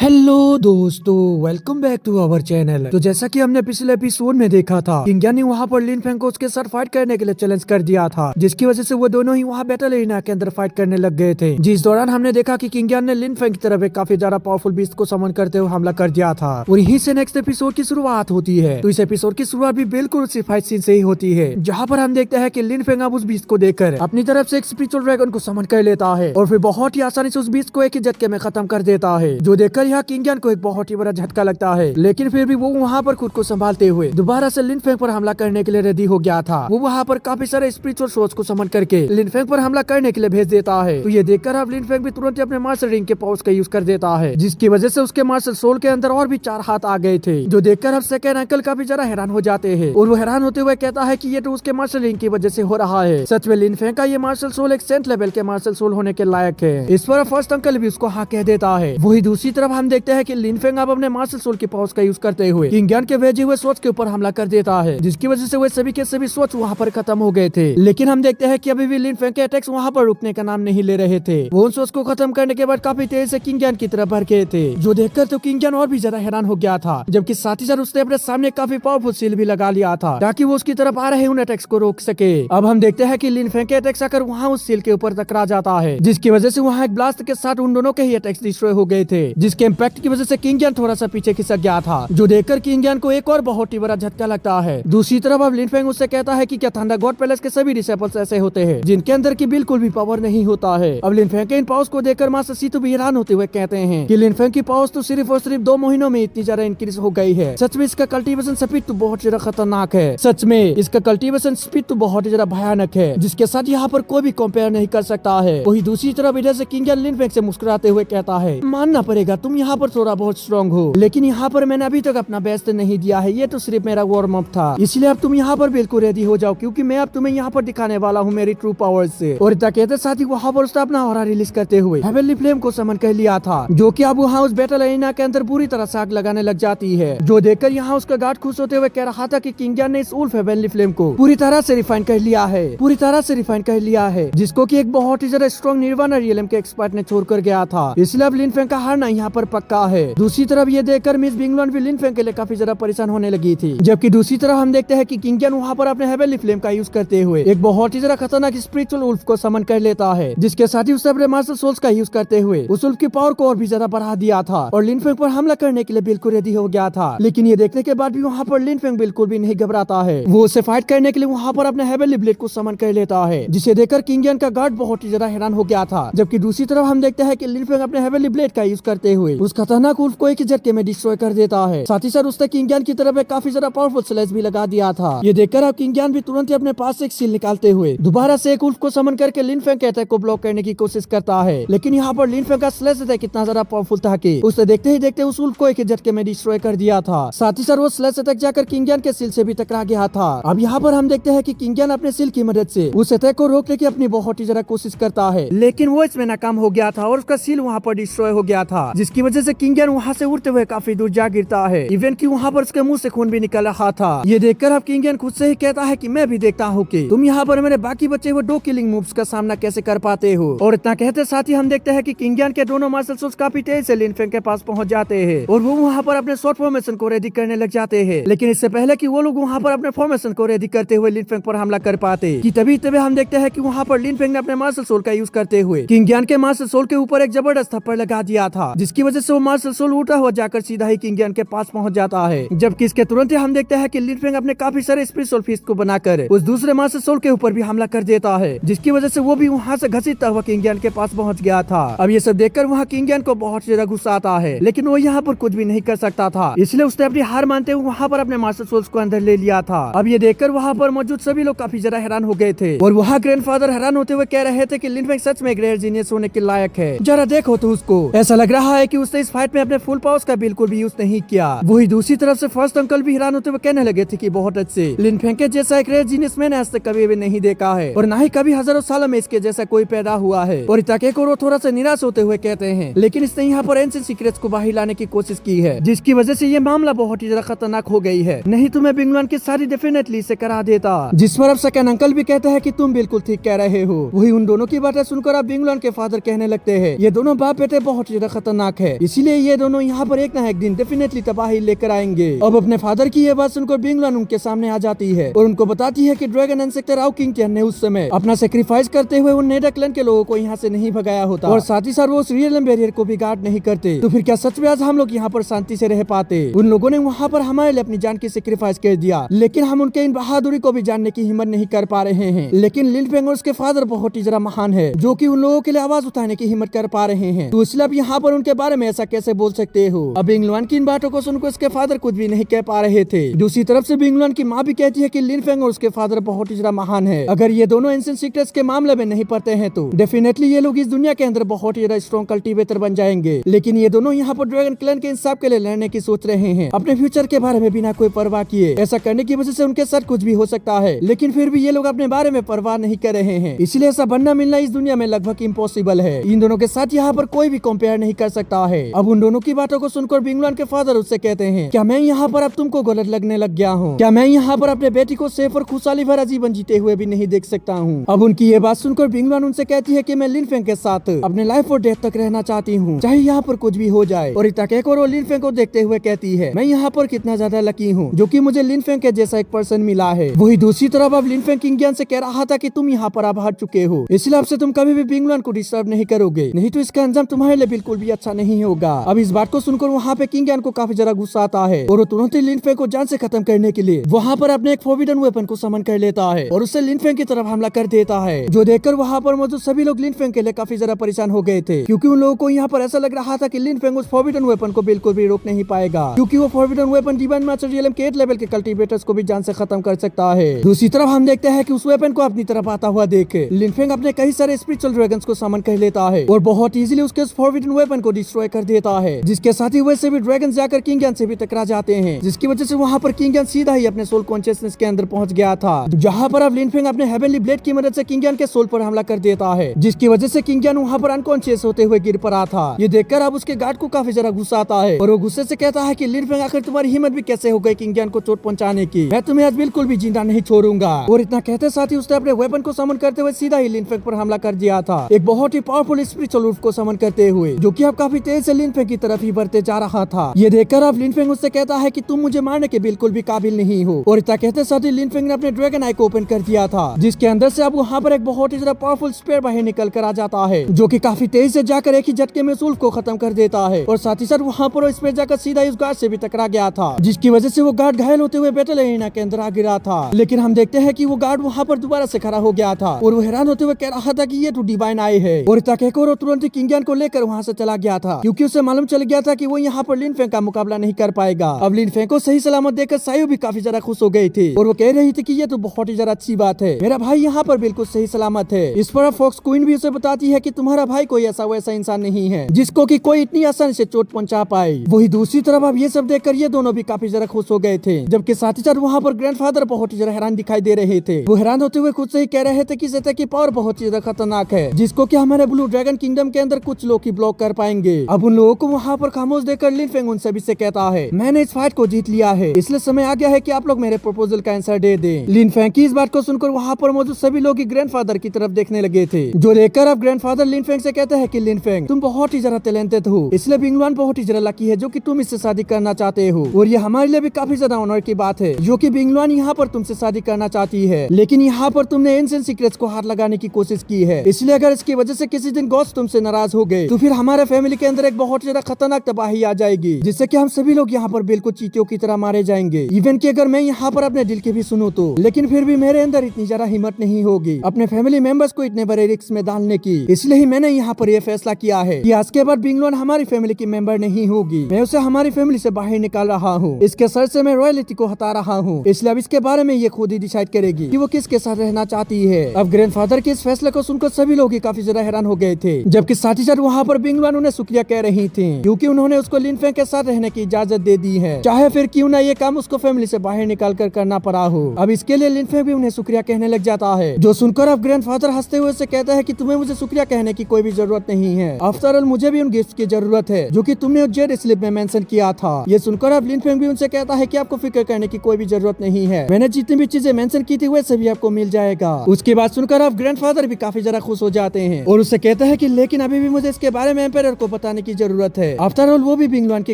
Hello दोस्तों, welcome back to our channel. तो जैसा कि हमने पिछले एपिसोड में देखा था, किंग यान ने वहाँ पर लिन फेंग को उसके साथ फाइट करने के लिए चैलेंज कर दिया था, जिसकी वजह से वो दोनों ही वहाँ बैटल एरिना के अंदर फाइट करने लग गए थे। जिस दौरान हमने देखा कि किंग यान ने लिन फेंग की तरफ एक काफी ज्यादा पावरफुल बीस्ट को समन करते हुए हमला कर दिया था और यहीं से नेक्स्ट एपिसोड की शुरुआत होती है। तो इस एपिसोड की शुरुआत भी बिल्कुल उसी फाइट सीन से ही होती है, जहाँ पर हम देखते हैं कि लिन फेंग अब उस बीस्ट को देखकर अपनी तरफ से एक स्पिरिचुअल ड्रैगन को समन कर लेता है और फिर बहुत ही आसानी से उस बीस्ट को एक ही झटके में खत्म कर देता है, जो देखकर यहाँ किंग यान को एक बहुत ही बड़ा झटका लगता है। लेकिन फिर भी वो वहाँ पर खुद को संभालते हुए दोबारा से लिन फेंग पर हमला करने के लिए रेडी हो गया था। वो वहाँ पर काफी सारे स्पिरिचुअल सोर्स को समन करके लिन फेंग पर हमला करने के लिए भेज देता है। तो ये देखकर अब लिन फेंग भी तुरंत अपने मार्शल रिंग के पावर्स का यूज कर देता है, जिसकी वजह से उसके मार्शल सोल के अंदर और भी 4 हाथ आ गए थे, जो देखकर अब सेकंड अंकल काफी ज्यादा हैरान हो जाते हैं और वो हैरान होते हुए कहता है कि ये तो उसके मार्शल रिंग की वजह से हो रहा है। सच में लिन फेंग का ये मार्शल सोल एक सेंट लेवल के मार्शल सोल होने के लायक है। इस पर फर्स्ट अंकल भी उसको हाँ कह देता है। वही दूसरी तरफ हम देखते हैं कि लिन फेंग अब अपने मार्शल सोल की पावर्स का यूज करते हुए किंग यान के भेजे हुए सोच के ऊपर हमला कर देता है, जिसकी वजह से वे सभी के सभी सोच वहाँ पर खत्म हो गए थे। लेकिन हम देखते हैं कि अभी भी लिन फेंग के अटैक्स वहाँ पर रुकने का नाम नहीं ले रहे थे। वो उन सोच को खत्म करने के बाद काफी तेज से किंग यान की तरफ बढ़ गए थे, जो देखकर तो किंग यान और भी ज्यादा हैरान हो गया था, जबकि साथ ही साथ उसने अपने सामने काफी पावरफुल सील भी लगा लिया था ताकि वो उसकी तरफ आ रहे उन अटैक्स को रोक सके। अब हम देखते हैं कि लिन फेंग के अटैक्स आकर वहाँ उस सील के ऊपर टकरा जाता है, जिसकी वजह से वहाँ एक ब्लास्ट के साथ उन दोनों के ही अटैक्स डिस्ट्रॉय हो गए थे, जिसके इम्पैक्ट की वजह से किंग यान थोड़ा सा पीछे खिसक गया था, जो देखकर किंग यान को एक और बहुत ही बड़ा झटका लगता है। दूसरी तरफ अब लिन फेंग उससे कहता है कि क्या थंडर गॉड पैलेस के सभी डिसेबल्स ऐसे होते हैं जिनके अंदर की बिल्कुल भी पावर नहीं होता है। अब लिन फेंग के इन पावर्स को देखकर मास्टर सीतो भी हैरान होते हुए कहते हैं कि लिन फेंग की पावर्स तो सिर्फ और सिर्फ 2 महीनों में इतनी ज्यादा इंक्रीज हो गई है। सच में इसका कल्टीवेशन स्पीड तो बहुत ज्यादा खतरनाक है। सच में इसका कल्टीवेशन स्पीड तो बहुत ज्यादा भयानक है, जिसके साथ यहाँ पर कोई भी कंपेयर नहीं कर सकता है। वही दूसरी तरफ इधर से किंग यान लिन फेंग से मुस्कुराते हुए कहता है, मानना पड़ेगा तुम यहाँ पर थोड़ा बहुत स्ट्रॉन्ग हो, लेकिन यहाँ पर मैंने अभी तक अपना बेस्ट नहीं दिया है। ये तो सिर्फ मेरा वार्म अप था, इसलिए अब तुम यहाँ पर बिल्कुल रेडी हो जाओ, क्योंकि मैं अब तुम्हें यहाँ पर दिखाने वाला हूँ मेरी ट्रू पावर्स से। और इतना कहते साथ ही वहाँ पर उसने अपना ऑरा रिलीज करते हुए हेवनली फ्लेम को समन कर लिया था, जो कि अब वहाँ उस बैटल एरिना के अंदर पूरी तरह से आग लगाने लग जाती है, जो देखकर यहाँ उसका गार्ड खुश होते हुए कह रहा था कि किंग यान ने इस उल्फ हेवनली फ्लेम को पूरी तरह से रिफाइन कर लिया है, पूरी तरह से रिफाइन कर लिया है, जिसको कि एक बहुत ही ज्यादा स्ट्रॉन्ग निर्वाणा रियलम के एक्सपर्ट ने छोड़ कर गया था। इसलिए अब लिन फेंग का हारना यहाँ पर पक्का है। दूसरी तरफ ये देखकर मिस बिंगलॉन भी लिन फेंग के लिए काफी ज्यादा परेशान होने लगी थी, जबकि दूसरी तरफ हम देखते हैं कि किंग यान वहाँ पर अपने हेवनली फ्लेम का यूज करते हुए एक बहुत ही ज्यादा खतरनाक स्पिरिचुअल उल्फ को समन कर लेता है, जिसके साथ ही उसने अपने मार्शल सोल्स का यूज करते हुए उस उल्फ की पावर को और भी ज्यादा बढ़ा दिया था और लिन फेंग पर हमला करने के लिए बिल्कुल रेडी हो गया था। लेकिन ये देखने के बाद भी वहाँ पर लिन फेंग बिल्कुल भी नहीं घबराता है। वो उसे फाइट करने के लिए वहाँ पर अपने हेवनली ब्लेड को समन कर लेता है, जिसे देखकर किंग यान का गार्ड बहुत ही ज्यादा हैरान हो गया था। जबकि दूसरी तरफ हम देखते हैं कि लिन फेंग अपने हेवनली ब्लेड का यूज करते हुए उस खतरनाक उल्फ को एक ही झटके में डिस्ट्रॉय कर देता है। साथ ही साथ उसने किंग यान की तरफ एक काफी ज्यादा पावरफुल स्लैश भी लगा दिया था। ये देखकर अब किंग यान भी तुरंत ही अपने पास से एक सील निकालते हुए दोबारा से एक उल्फ को समन करके लिन फेंग के अटैक को ब्लॉक करने की कोशिश करता है। लेकिन यहाँ पर लिन फेंग का स्लैश अटैक इतना ज्यादा पावरफुल था कि उसे देखते ही देखते उस उल्फ को एक ही झटके में डिस्ट्रॉय कर दिया था। साथ ही साथ वो स्लैश अटैक जाकर किंग यान के सील से भी टकरा गया था। अब यहाँ पर हम देखते हैं कि किंग यान अपने सील की मदद से उस अटैक को रोकने की अपनी बहुत ही ज्यादा कोशिश करता है, लेकिन वो इसमें नाकाम हो गया था और उसका सील वहाँ पर डिस्ट्रॉय हो गया था, जिसकी वजह से किंग यान वहाँ से उड़ते हुए काफी दूर जा गिरता है। इवन की वहाँ पर उसके मुंह से खून भी निकल रहा था। ये देखकर अब किंग यान खुद से ही कहता है कि मैं भी देखता हूँ कि तुम यहाँ पर मेरे बाकी बचे हुए 2 किलिंग मूव्स का सामना कैसे कर पाते हो। और इतना कहते साथ ही हम देखते हैं कि किंग यान के दोनों मार्शल सोल्स काफी तेज से लिन फेंग के पास पहुंच जाते हैं और वो वहाँ पर अपने शॉर्ट फॉर्मेशन को रेडी करने लग जाते हैं। लेकिन इससे पहले कि वो लोग वहाँ पर अपने फॉर्मेशन को रेडी करते हुए लिन फेंग पर हमला कर पाते कि तभी हम देखते हैं कि वहाँ पर लिन फेंग ने अपने मार्शल सोल का यूज करते हुए किंग यान के मार्शल सोल के ऊपर एक जबरदस्त थप्पड़ लगा दिया था, जिसकी वजह से वो मार्शल सोल उल्टा हुआ जाकर सीधा ही किंग यान के पास पहुंच जाता है। जबकि इसके तुरंत ही हम देखते हैं कि लिन फेंग अपने काफी सारे स्पिरिचुअल फिस्ट को बनाकर उस दूसरे मार्शल सोल के ऊपर भी हमला कर देता है, जिसकी वजह से वो भी वहाँ से घसीटता हुआ किंग यान के पास पहुंच गया था। अब ये सब देखकर वहाँ किंग यान को बहुत ज्यादा गुस्सा आता है, लेकिन वो यहाँ पर कुछ भी नहीं कर सकता था, इसलिए उसने अपनी हार मानते हुए वहाँ पर अपने मार्शल सोल्स को अंदर ले लिया था। अब ये देखकर वहाँ पर मौजूद सभी लोग काफी ज्यादा हैरान हो गए थे और वहाँ ग्रैंडफादर हैरान होते हुए कह रहे थे कि लिन फेंग सच में ग्रेट जीनियस होने के लायक है। जरा देखो तो उसको, ऐसा लग रहा है कि उसने इस फाइट में अपने फुल पावर्स का बिल्कुल भी यूज नहीं किया। वही दूसरी तरफ से फर्स्ट अंकल भी हैरान होते हुए कहने लगे थे कि बहुत अच्छे, लिन फेंग के जैसा एक ग्रेट जीनियस मैंने आज तक कभी भी नहीं देखा है और ना ही कभी हजारों सालों में इसके जैसा कोई पैदा हुआ है। और इताके को थोड़ा सा निराश होते हुए कहते हैं, लेकिन इसने यहाँ पर एंशिएंट सीक्रेट्स को बाहर लाने की कोशिश की है, जिसकी वजह से ये मामला बहुत ही ज्यादा खतरनाक हो गई है, नहीं तो मैं बिंगलॉन की सारी डेफिनेटली से करा देता। जिस पर अब सेकंड अंकल भी कहते हैं कि तुम बिल्कुल ठीक कह रहे हो। वही उन दोनों की बातें सुनकर अब बिंगलॉन के फादर कहने लगते हैं, ये दोनों बाप बेटे बहुत ज्यादा खतरनाक है है, इसीलिए ये दोनों यहाँ पर एक ना एक दिन डेफिनेटली तबाही लेकर आएंगे। अब अपने फादर की ये बात सुनकर बिंगलुआन उनके सामने आ जाती है और उनको बताती है कि ड्रैगन इंसेक्टर आउ किंग ने उस समय अपना सेक्रीफाइस करते हुए उन नेडा क्लैन के लोगों को यहाँ से नहीं भगाया होता और साथ ही साथ वो उस रियलम बैरियर को भी गार्ड नहीं करते, तो फिर क्या सच में आज हम लोग यहाँ पर शांति से रह पाते? उन लोगों ने वहाँ पर हमारे लिए अपनी जान की सेक्रीफाइस कर दिया, लेकिन हम उनके इन बहादुरी को भी जानने की हिम्मत नहीं कर पा रहे हैं। लेकिन लिन फेंग और उसके फादर बहुत ही जरा महान है, जो कि उन लोगों के लिए आवाज उठाने की हिम्मत कर पा रहे हैं, तो इसलिए आप यहाँ पर उनके बारे में ऐसा कैसे बोल सकते हो? अब बिंगलुआन की इन बातों को सुनकर उसके फादर कुछ भी नहीं कह पा रहे थे। दूसरी तरफ से बिंगलुआन की माँ भी कहती है कि लिन फेंग और उसके फादर बहुत ही जरा महान है, अगर ये दोनों एंशिएंट सीक्रेट्स के मामले में नहीं पड़ते हैं तो डेफिनेटली ये लोग इस दुनिया के अंदर बहुत ही ज्यादा स्ट्रॉन्ग कल्टीवेटर बन जाएंगे। लेकिन ये दोनों यहाँ पर ड्रैगन क्लैन के इंसाफ के लिए लड़ने की सोच रहे हैं, अपने फ्यूचर के बारे में बिना कोई परवाह किए। ऐसा करने की वजह से उनके साथ कुछ भी हो सकता है, लेकिन फिर भी ये लोग अपने बारे में परवाह नहीं कर रहे हैं, इसलिए ऐसा बनना मिलना इस दुनिया में लगभग इम्पॉसिबल है। इन दोनों के साथ यहाँ पर कोई भी कंपेयर नहीं कर सकता है। अब उन दोनों की बातों को सुनकर बिंगलुआन के फादर उससे कहते हैं, क्या मैं यहाँ पर अब तुमको गलत लगने लग गया हूँ? क्या मैं यहाँ पर अपने बेटी को सेफ और खुशहाली भरा जीवन जीते हुए भी नहीं देख सकता हूँ? अब उनकी ये बात सुनकर बिंगलुआन उनसे कहती है कि मैं लिन फेंग के साथ अपने लाइफ और डेथ तक रहना चाहती हूँ, चाहे यहाँ पर कुछ भी हो जाए। और इतना कहकर वो लिन फेंग को देखते हुए कहती है, मैं यहाँ पर कितना ज्यादा लकी हूँ जो कि मुझे लिन फेंग के जैसा एक पर्सन मिला है। वही दूसरी तरफ अब लिन फेंग किंग ज्ञान से कह रहा था कि तुम यहाँ पर अब हार चुके हो, इसलिए अब से तुम कभी भी बिंगलुआन को डिस्टर्ब नहीं करोगे, नहीं तो इसका अंजाम तुम्हारे लिए बिल्कुल भी अच्छा नहीं होगा। अब इस बात को सुनकर वहाँ पे किंग ज्ञान को काफी जरा गुस्सा आता है और वो तुरंत ही लिन फेंग को जान से खत्म करने के लिए वहाँ पर अपने एक फॉरबिडन वेपन को समन कर लेता है और उससे लिन फेंग की तरफ हमला कर देता है, जो देखकर वहाँ पर मौजूद सभी लोग लिन फेंग के लिए काफी जरा परेशान हो गए थे, क्योंकि उन लोगों को यहाँ पर ऐसा लग रहा था कि लिन फेंग उस फॉरबिडन वेपन को बिल्कुल भी रोक नहीं पाएगा, क्योंकि वो forbidden weapon divine master realm के 8 लेवल के कल्टीवेटर्स को भी जान से खत्म कर सकता है। दूसरी तरफ हम देखते हैं कि उस वेपन को अपनी तरफ आता हुआ देख लिन फेंग अपने कई सारे स्पिरिचुअल ड्रैगन्स को समन कर लेता है और बहुत इजीली उसके उस फॉरबिडन वेपन को डिस्ट्रॉय कर देता है, जिसके साथ ही वैसे भी ड्रैगन जाकर किंग ज्ञान से भी टकरा जाते हैं, जिसकी वजह से वहाँ पर किंग ज्ञान सीधा ही अपने सोल कॉन्शियसनेस के अंदर पहुंच गया था, जहाँ पर अब लिन फेंग अपने हेवनली ब्लेड की मदद से किंग ज्ञान के सोल पर हमला कर देता है, जिसकी वजह से किंग ज्ञान वहाँ पर अनकॉन्शियस होते हुए गिर पड़ा था। ये देखकर अब उसके गार्ड को काफी जरा गुस्सा आता है और वो गुस्से से कहता है कि लिन फेंग आखिर तुम्हारी हिम्मत भी कैसे हो गई किंग ज्ञान को चोट पहुंचाने की? मैं तुम्हें आज बिल्कुल भी जिंदा नहीं छोड़ूंगा। और इतना कहते साथ ही उसने अपने वेपन को समन करते हुए सीधा ही लिन फेंग पर हमला कर दिया था, एक बहुत ही पावरफुल स्पिरिचुअल वुल्फ को समन करते हुए, जो कि अब काफी तेज से लिन फेंग की तरफ ही बढ़ते जा रहा था। ये देखकर अब लिन फेंग उससे कहता है कि तुम मुझे मारने के बिल्कुल भी काबिल नहीं हो। और इतना कहते साथ ही लिन फेंग ने अपने ड्रैगन आई को ओपन कर दिया था, जिसके अंदर से अब वहाँ पर एक बहुत ही ज्यादा पावरफुल स्पेयर बाहर निकल कर आ जाता है, जो कि काफी तेज से जाकर एक ही झटके में वुल्फ को खत्म कर देता है। और साथ ही साथ वहाँ पर स्पेयर जाकर सीधा इस गार्ड से भी टकरा गया था, जिसकी वजह से वो गार्ड घायल होते हुए बैटल एरिना के अंदर आ गिरा था। लेकिन हम देखते हैं कि वो गार्ड वहाँ पर दोबारा से खड़ा हो गया था और वो हैरान होते हुए कह रहा था कि ये तो डिवाइन आई है। और इतना कहकर वो तुरंत ही किंग ज्ञान को लेकर वहाँ से चला गया था, क्योंकि उसे मालूम चल गया था कि वो यहाँ पर लिन फेंग का मुकाबला नहीं कर पाएगा। अब लिन फेंग को सही सलामत देखकर सायु भी काफी ज्यादा खुश हो गई थी और वो कह रही थी कि ये तो बहुत ही ज्यादा अच्छी बात है, मेरा भाई यहाँ पर बिल्कुल सही सलामत है। इस पर फॉक्स क्वीन भी उसे बताती है कि तुम्हारा भाई कोई ऐसा वैसा इंसान नहीं है जिसको कि कोई इतनी आसानी से चोट पहुंचा पाए। वही दूसरी तरफ अब ये सब देखकर ये दोनों भी काफी ज्यादा खुश हो गए थे, जबकि साथ ही साथ वहाँ पर ग्रैंडफादर बहुत ही ज्यादा हैरान दिखाई दे रहे थे। वो हैरान होते हुए खुद से ही कह रहे थे कि सेता की पावर बहुत ही ज्यादा खतरनाक है, जिसको कि हमारे ब्लू ड्रैगन किंगडम के अंदर कुछ लोग ही ब्लॉक कर पाएंगे। अब उन लोगों को वहाँ पर खामोश देखकर लिन फेंग उन सभी से कहता है, मैंने इस फाइट को जीत लिया है, इसलिए समय आ गया है कि आप लोग मेरे प्रपोजल का आंसर दे दें। लिन फेंग की इस बात को सुनकर वहाँ पर मौजूद सभी लोग ग्रैंडफादर की तरफ देखने लगे थे, जो देखकर अब ग्रैंडफादर लिन फेंग से कहते हैं कि लिन फेंग तुम बहुत ही ज्यादा टैलेंटेड हो, इसलिए बिंगलुआन बहुत ही ज्यादा लकी है जो कि तुम इससे शादी करना चाहते हो, और ये हमारे लिए भी काफी ज्यादा ऑनर की बात है जो कि बिंगलुआन यहाँ पर तुमसे शादी करना चाहती है। लेकिन यहाँ पर तुमने एंशिएंट सीक्रेट्स को हाथ लगाने की कोशिश की है, इसलिए अगर इसकी वजह से किसी दिन गॉड्स तुमसे नाराज हो गए तो फिर हमारे फैमिली के अंदर एक बहुत ही ज्यादा खतरनाक तबाही आ जाएगी, जिससे कि हम सभी लोग यहाँ पर बिल्कुल चींटियों की तरह मारे जाएंगे। इवन कि अगर मैं यहाँ पर अपने दिल के भी सुनूं तो, लेकिन फिर भी मेरे अंदर इतनी ज्यादा हिम्मत नहीं होगी अपने फैमिली मेंबर्स को इतने बड़े रिस्क में डालने की, इसलिए ही मैंने यहाँ पर यह फैसला किया है कि आज के बाद बिंगलुआन हमारी फैमिली की मेंबर नहीं होगी, मैं उसे हमारी फैमिली से बाहर निकाल रहा हूँ, इसके सर से मैं रॉयल्टी को हटा रहा हूँ, इसलिए अब इसके बारे में ये खुद ही डिसाइड करेगी कि वो किसके साथ रहना चाहती है। अब ग्रैंडफादर के इस फैसले को सुनकर सभी लोग काफी ज्यादा हैरान हो गए थे, जबकि साथ ही साथ वहाँ पर बिंगलुआन उन्हें शुक्रिया कह रही थी, क्योंकि उन्होंने उसको लिन फेंग के साथ रहने की इजाजत दे दी है, चाहे फिर क्यों ना ये काम उसको फैमिली से बाहर निकाल कर करना पड़ा हो। अब इसके लिए लिन फेंग भी उन्हें शुक्रिया कहने लग जाता है, जो सुनकर अब ग्रैंडफादर हंसते हुए से कहता है कि तुम्हें मुझे शुक्रिया कहने की कोई भी जरूरत नहीं है, आफ्टर ऑल मुझे भी उन गिफ्ट की जरूरत है जो कि तुमने जेड स्लिप में मेंशन किया था। ये सुनकर अब लिन फेंग भी उनसे कहता है कि आपको फिक्र करने की कोई भी जरूरत नहीं है, मैंने जितनी भी चीजें मेंशन की थी वह सभी आपको मिल जाएगा। उसकी बात सुनकर अब ग्रैंडफादर भी काफी ज्यादा खुश हो जाते हैं और उससे कहते हैं कि लेकिन अभी भी मुझे इसके बारे में एम्पायर को पता बताने की जरूरत है। आफ्टर ऑल वो भी बिंगलुआन के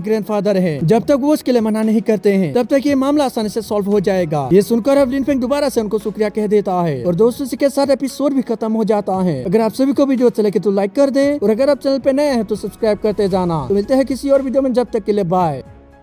ग्रैंडफादर है। जब तक वो उसके लिए मना नहीं करते हैं तब तक ये मामला आसानी से सॉल्व हो जाएगा। ये सुनकर अब लिन फेंग दोबारा से उनको शुक्रिया कह देता है और दोस्तों इसी के साथ एपिसोड भी खत्म हो जाता है। अगर आप सभी को वीडियो अच्छा लगे तो लाइक कर दे और अगर आप चैनल पे नए हैं तो सब्सक्राइब करते जाना। तो मिलते हैं किसी और वीडियो में, जब तक के लिए बाय।